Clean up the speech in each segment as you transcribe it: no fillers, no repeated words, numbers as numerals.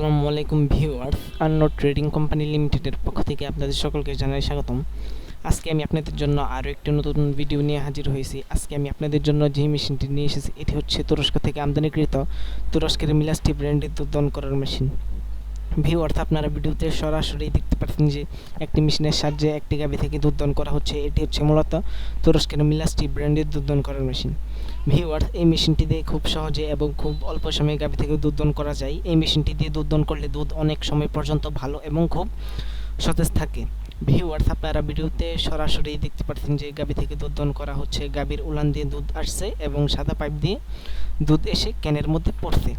আসসালামু আলাইকুম viewers, earned trading company লিমিটেডের পক্ষ থেকে আপনাদের সকলকে জানাই স্বাগতম। আজকে আমি আপনাদের জন্য আরও একটি নতুন ভিডিও নিয়ে হাজির হয়েছি। আজকে আমি আপনাদের জন্য যে মেশিনটি নিয়ে এসেছি এটি হচ্ছে তুরস্ক থেকে আমদানিকৃত তুরস্কের মিলাস্টি ব্র্যান্ডের দুধ দহন করার মেশিন। ভিউয়ার্স, আপনারা ভিডিওতে সরাসরি দেখতে পাচ্ছেন যে একটি মেশিনের সাহায্যে একটি গাভী থেকে দুধ দহন করা হচ্ছে। এটি হচ্ছে মূলত তুরস্কের মিলাস্টি ব্র্যান্ডের দুধ দহন করার মেশিন। ভিউয়ার্স, এই মেশিনটি দিয়ে খুব সহজে এবং খুব অল্প সময়ে গাভী থেকে দুধ দহন করা যায়। এই মেশিনটি দিয়ে দুধ দহন করলে দুধ অনেক সময় পর্যন্ত ভালো এবং খুব সতেজ থাকে। ভিউয়ার্স, আপনারা ভিডিওতে সরাসরি দেখতে পাচ্ছেন যে গাভী থেকে দুধ দহন করা হচ্ছে। গাভীর উলান দিয়ে দুধ আসছে এবং সাদা পাইপ দিয়ে দুধ এসে ক্যানের মধ্যে পড়ছে।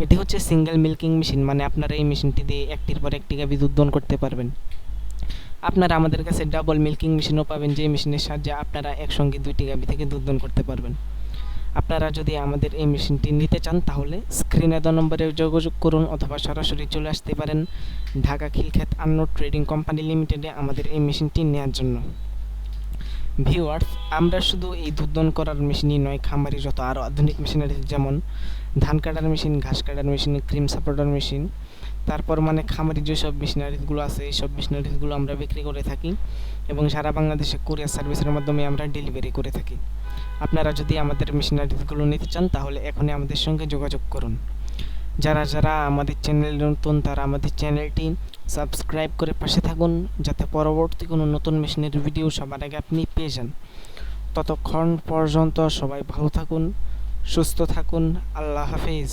এটি হচ্ছে সিঙ্গেল মিল্কিং মেশিন, মানে আপনারা এই মেশিনটি দিয়ে একটির পর একটি গাভী দুধ দহন করতে পারবেন। আপনারা আমাদের কাছে ডাবল মিল্কিং মেশিনও পাবেন, যে মেশিনের সাহায্যে আপনারা একসঙ্গে দুইটি গাভী থেকে দুধ দহন করতে পারবেন। আপনারা যদি আমাদের এই মেশিনটি নিতে চান তাহলে স্ক্রিনে দেওয়া নম্বরে যোগাযোগ করুন অথবা সরাসরি চলে আসতে পারেন Dhaka Khilkhet earned trading company লিমিটেডে আমাদের এই মেশিনটি নেওয়ার জন্য। ভিউয়ার্স, আমরা শুধু এই দুধ দহন করার মেশিনই নয়, খামারি যত আরও আধুনিক মেশিনারি যেমন ধান কাটার মেশিন, ঘাস কাটার মেশিন, ক্রিম সাপোর্টার মেশিন, তারপর মানে খামারি যেসব মেশিনারিজগুলো আছে এই সব মেশিনারিজগুলো আমরা বিক্রি করে থাকি এবং সারা বাংলাদেশে কুরিয়ার সার্ভিসের মাধ্যমে আমরা ডেলিভারি করে থাকি। আপনারা যদি আমাদের মেশিনারিজগুলো নিতে চান তাহলে এখনই আমাদের সঙ্গে যোগাযোগ করুন। যারা যারা আমাদের চ্যানেল নতুন তারা আমাদের চ্যানেলটি সাবস্ক্রাইব করে পাশে থাকুন, যাতে পরবর্তী কোনো নতুন মেশিনের ভিডিও সবার আগে আপনি পেয়ে যান। ততক্ষণ পর্যন্ত সবাই ভালো থাকুন, সুস্থ থাকুন। আল্লাহ হাফেজ।